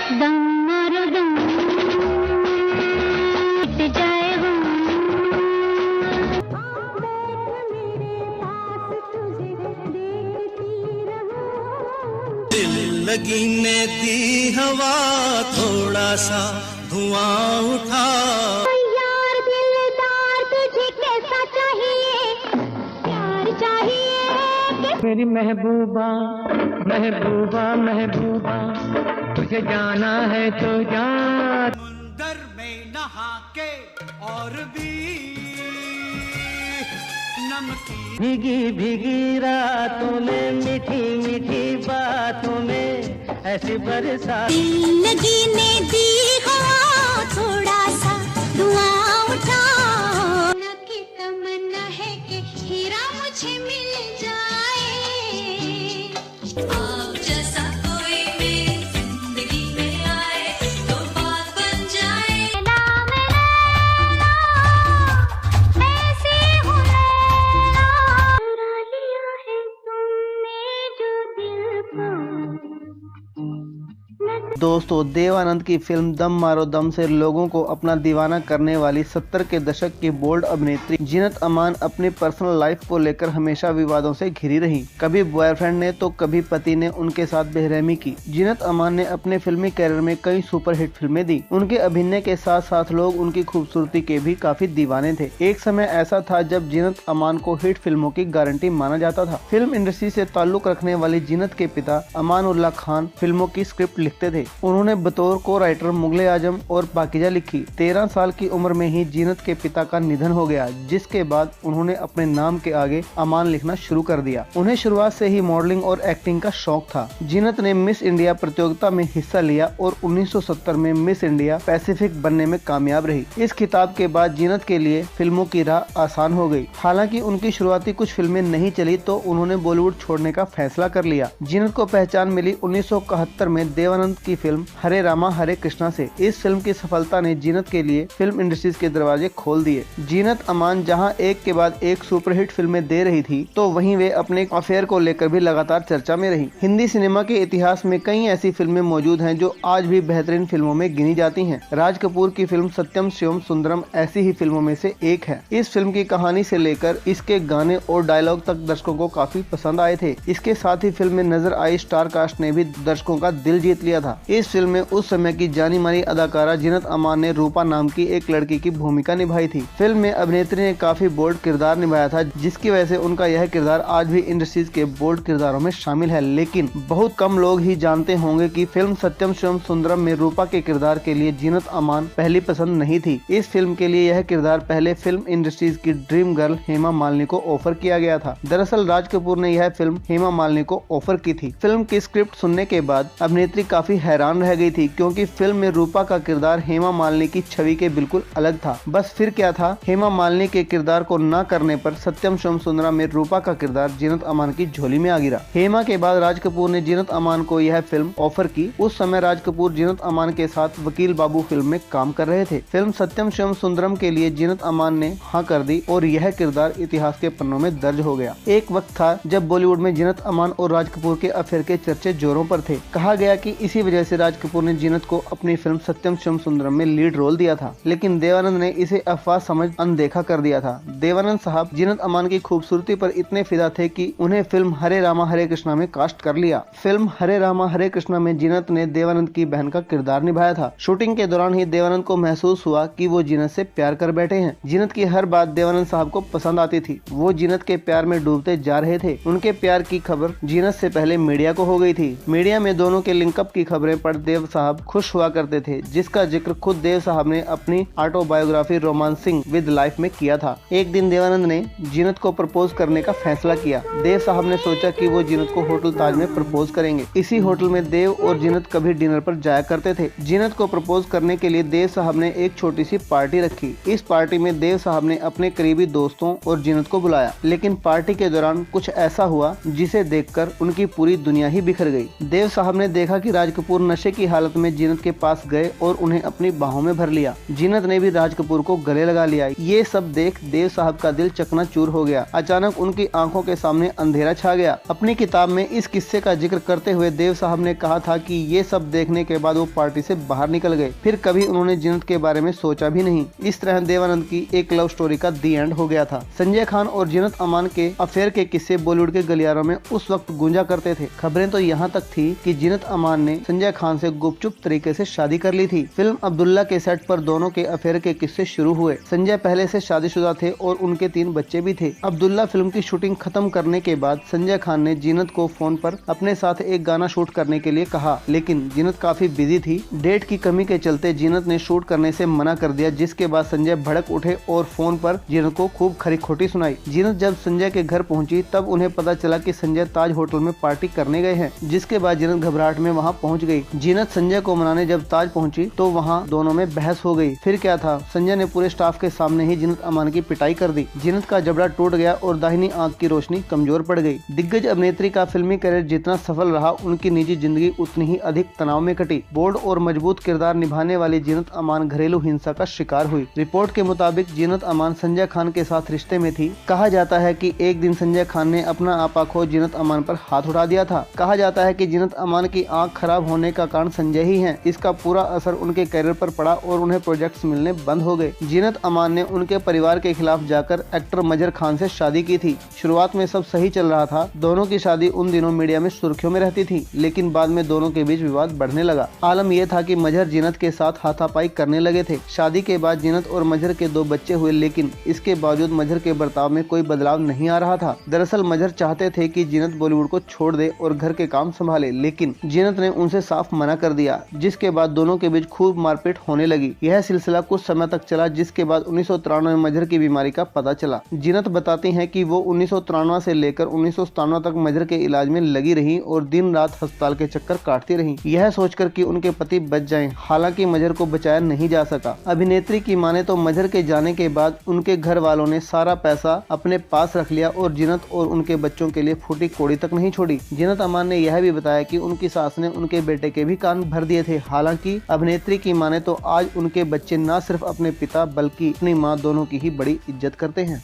दम मारो दम मिट जाए हम। दिल लगी ने दी हवा थोड़ा सा धुआं उठा। यार दिलदार तुझे कैसा चाहिए, प्यार चाहिए मेरी महबूबा महबूबा महबूबा, तुझे जाना है तो जा। समुंदर में नहा के और भी नमकीन भीगी भीगी रातों में मीठी मीठी बातों में ऐसी बरसात। दिल लगी ने दी हवा थोड़ा सा धुआं उठा। की तमन्ना है कि हीरा मुझे मिल जाए। आप जैसा कोई मेरी जिंदगी में आए तो बात बन जाए। नाम लैला ऐसी हूँ लैला, चुरा लिया है तुमने जो दिल को। दोस्तों, देवानंद की फिल्म दम मारो दम से लोगों को अपना दीवाना करने वाली 70 के दशक की बोल्ड अभिनेत्री जीनत अमान अपनी पर्सनल लाइफ को लेकर हमेशा विवादों से घिरी रही। कभी बॉयफ्रेंड ने तो कभी पति ने उनके साथ बेरहमी की। जीनत अमान ने अपने फिल्मी कैरियर में कई सुपरहिट फिल्में दी। उनके अभिनय के साथ साथ लोग उनकी खूबसूरती के भी काफी दीवाने थे। एक समय ऐसा था जब जीनत अमान को हिट फिल्मों की गारंटी माना जाता था। फिल्म इंडस्ट्री से ताल्लुक रखने वाली जीनत के पिता अमानुल्लाह खान फिल्मों की स्क्रिप्ट लिखते थे। उन्होंने बतौर को राइटर मुगले आजम और पाकीजा लिखी। 13 साल की उम्र में ही जीनत के पिता का निधन हो गया, जिसके बाद उन्होंने अपने नाम के आगे अमान लिखना शुरू कर दिया। उन्हें शुरुआत से ही मॉडलिंग और एक्टिंग का शौक था। जीनत ने मिस इंडिया प्रतियोगिता में हिस्सा लिया और 1970 में मिस इंडिया पैसिफिक बनने में कामयाब रही। इस खिताब के बाद जीनत के लिए फिल्मों की राह आसान हो गई। हालांकि उनकी शुरुआती कुछ फिल्में नहीं चली तो उन्होंने बॉलीवुड छोड़ने का फैसला कर लिया। जीनत को पहचान मिली 1971 में देवानंद की फिल्म हरे रामा हरे कृष्णा से। इस फिल्म की सफलता ने जीनत के लिए फिल्म इंडस्ट्रीज के दरवाजे खोल दिए। जीनत अमान जहां एक के बाद एक सुपरहिट फिल्में दे रही थी, तो वहीं वे अपने अफेयर को लेकर भी लगातार चर्चा में रही। हिंदी सिनेमा के इतिहास में कई ऐसी फिल्में मौजूद हैं जो आज भी बेहतरीन फिल्मों में गिनी जाती हैं। राज कपूर की फिल्म सत्यम शिवम सुंदरम ऐसी ही फिल्मों में से एक है। इस फिल्म की कहानी से लेकर इसके गाने और डायलॉग तक दर्शकों को काफी पसंद आए थे। इसके साथ ही फिल्म में नजर आई स्टार कास्ट ने भी दर्शकों का दिल जीत लिया था। इस फिल्म में उस समय की जानी मानी अदाकारा जीनत अमान ने रूपा नाम की एक लड़की की भूमिका निभाई थी। फिल्म में अभिनेत्री ने काफी बोल्ड किरदार निभाया था, जिसकी वजह से उनका यह किरदार आज भी इंडस्ट्रीज के बोल्ड किरदारों में शामिल है। लेकिन बहुत कम लोग ही जानते होंगे कि फिल्म सत्यम शिवम सुंदरम में रूपा के किरदार के लिए जीनत अमान पहली पसंद नहीं थी। इस फिल्म के लिए यह किरदार पहले फिल्म इंडस्ट्रीज की ड्रीम गर्ल हेमा मालिनी को ऑफर किया गया था। दरअसल राज कपूर ने यह फिल्म हेमा मालिनी को ऑफर की थी। फिल्म की स्क्रिप्ट सुनने के बाद अभिनेत्री काफी हैरान रह गई थी, क्योंकि फिल्म में रूपा का किरदार हेमा मालिनी की छवि के बिल्कुल अलग था। बस फिर क्या था, हेमा मालिनी के किरदार को न करने पर सत्यम शिवम सुंदरम में रूपा का किरदार जीनत अमान की झोली में आ गिरा। हेमा के बाद राज कपूर ने जीनत अमान को यह फिल्म ऑफर की। उस समय राज कपूर जीनत अमान के साथ वकील बाबू फिल्म में काम कर रहे थे। फिल्म सत्यम शिवम सुंदरम के लिए जीनत अमान ने हाँ कर दी और यह किरदार इतिहास के पन्नों में दर्ज हो गया। एक वक्त था जब बॉलीवुड में जीनत अमान और राज कपूर के अफेयर के चर्चे जोरों पर थे। कहा गया कि इसी वजह से राज कपूर ने जीनत को अपनी फिल्म सत्यम शिवम सुंदरम में लीड रोल दिया था, लेकिन देवानंद ने इसे अफवाह समझ अनदेखा कर दिया था। देवानंद साहब जीनत अमान की खूबसूरती पर इतने फिदा थे कि उन्हें फिल्म हरे रामा हरे कृष्णा में कास्ट कर लिया। फिल्म हरे रामा हरे कृष्णा में जीनत ने देवानंद की बहन का किरदार निभाया था। शूटिंग के दौरान ही देवानंद को महसूस हुआ कि वो जीनत से प्यार कर बैठे हैं। जीनत की हर बात देवानंद साहब को पसंद आती थी। वो जीनत के प्यार में डूबते जा रहे थे। उनके प्यार की खबर जीनत से पहले मीडिया को हो गई थी। मीडिया में दोनों के लिंकअप की खबरें पढ़ देव साहब खुश हुआ करते थे, जिसका जिक्र खुद देव साहब ने अपनी ऑटोबायोग्राफी रोमांसिंग विद लाइफ में किया था। एक दिन देवानंद ने जीनत को प्रपोज करने का फैसला किया। देव साहब ने सोचा कि वो जीनत को होटल ताज में प्रपोज करेंगे। इसी होटल में देव और जीनत कभी डिनर पर जाया करते थे। जीनत को प्रपोज करने के लिए देव साहब ने एक छोटी सी पार्टी रखी। इस पार्टी में देव साहब ने अपने करीबी दोस्तों और जीनत को बुलाया, लेकिन पार्टी के दौरान कुछ ऐसा हुआ जिसे देखकर उनकी पूरी दुनिया ही बिखर गई। देव साहब ने देखा कि राज कपूर कपूर नशे की हालत में जीनत के पास गए और उन्हें अपनी बाहों में भर लिया। जीनत ने भी राज कपूर को गले लगा लिया। ये सब देख देव साहब का दिल चकनाचूर हो गया। अचानक उनकी आंखों के सामने अंधेरा छा गया। अपनी किताब में इस किस्से का जिक्र करते हुए देव साहब ने कहा था कि ये सब देखने के बाद वो पार्टी से बाहर निकल गए। फिर कभी उन्होंने जीनत के बारे में सोचा भी नहीं। इस तरह देव आनंद की एक लव स्टोरी का दी एंड हो गया था। संजय खान और जीनत अमान के अफेयर के किस्से बॉलीवुड के गलियारों में उस वक्त गूंजा करते थे। खबरें तो यहाँ तक थी कि जीनत अमान ने संजय खान से गुपचुप तरीके से शादी कर ली थी। फिल्म अब्दुल्ला के सेट पर दोनों के अफेयर के किस्से शुरू हुए। संजय पहले से शादीशुदा थे और उनके 3 बच्चे भी थे। अब्दुल्ला फिल्म की शूटिंग खत्म करने के बाद संजय खान ने जीनत को फोन पर अपने साथ एक गाना शूट करने के लिए कहा, लेकिन जीनत काफी बिजी थी। डेट की कमी के चलते जीनत ने शूट करने से मना कर दिया, जिसके बाद संजय भड़क उठे और फोन पर जीनत को खूब खरी खोटी सुनाई। जीनत जब संजय के घर पहुंची तब उन्हें पता चला कि संजय ताज होटल में पार्टी करने गए हैं, जिसके बाद जीनत घबराहट में वहां पहुंच गई। जीनत संजय को मनाने जब ताज पहुंची तो वहां दोनों में बहस हो गई। फिर क्या था, संजय ने पूरे स्टाफ के सामने ही जीनत अमान की पिटाई कर दी। जीनत का जबड़ा टूट गया और दाहिनी आंख की रोशनी कमजोर पड़ गई। दिग्गज अभिनेत्री का फिल्मी करियर जितना सफल रहा, उनकी निजी जिंदगी उतनी ही अधिक तनाव में कटी। बोल्ड और मजबूत किरदार निभाने वाली जीनत अमान घरेलू हिंसा का शिकार हुई। रिपोर्ट के मुताबिक जीनत अमान संजय खान के साथ रिश्ते में थी। कहा जाता है कि एक दिन संजय खान ने अपना आपा खो जीनत अमान पर हाथ उठा दिया था। कहा जाता है कि जीनत अमान की आंख खराब होने का कारण संजय ही है। इसका पूरा असर उनके करियर पर पड़ा और उन्हें प्रोजेक्ट्स मिलने बंद हो गए। जीनत अमान ने उनके परिवार के खिलाफ जाकर एक्टर मजहर खान से शादी की थी। शुरुआत में सब सही चल रहा था। दोनों की शादी उन दिनों मीडिया में सुर्खियों में रहती थी, लेकिन बाद में दोनों के बीच विवाद बढ़ने लगा। आलम यह था कि मजहर जीनत के साथ हाथापाई करने लगे थे। शादी के बाद जीनत और मजहर के 2 बच्चे हुए, लेकिन इसके बावजूद मजहर के बर्ताव में कोई बदलाव नहीं आ रहा था। दरअसल मजहर चाहते थे कि जीनत बॉलीवुड को छोड़ दे और घर के काम संभाले, लेकिन जीनत ने उनसे साफ मना कर दिया, जिसके बाद दोनों के बीच खूब मारपीट होने लगी। यह सिलसिला कुछ समय तक चला, जिसके बाद 1993 में मजहर की बीमारी का पता चला। जीनत बताती हैं कि वो 1993 से लेकर 1997 तक मजहर के इलाज में लगी रही और दिन रात अस्पताल के चक्कर काटती रही, यह सोचकर कि उनके पति बच जाएं। हालांकि मजहर को बचाया नहीं जा सका। अभिनेत्री की माने तो मजहर के जाने के बाद उनके घर वालों ने सारा पैसा अपने पास रख लिया और जीनत और उनके बच्चों के लिए फूटी कौड़ी तक नहीं छोड़ी। जीनत अमान ने यह भी बताया कि उनकी सास ने उनके बेटे के भी कान भर दिए थे। हालांकि अभिनेत्री की माने तो आज उनके बच्चे न सिर्फ अपने पिता बल्कि अपनी मां दोनों की ही बड़ी इज्जत करते हैं।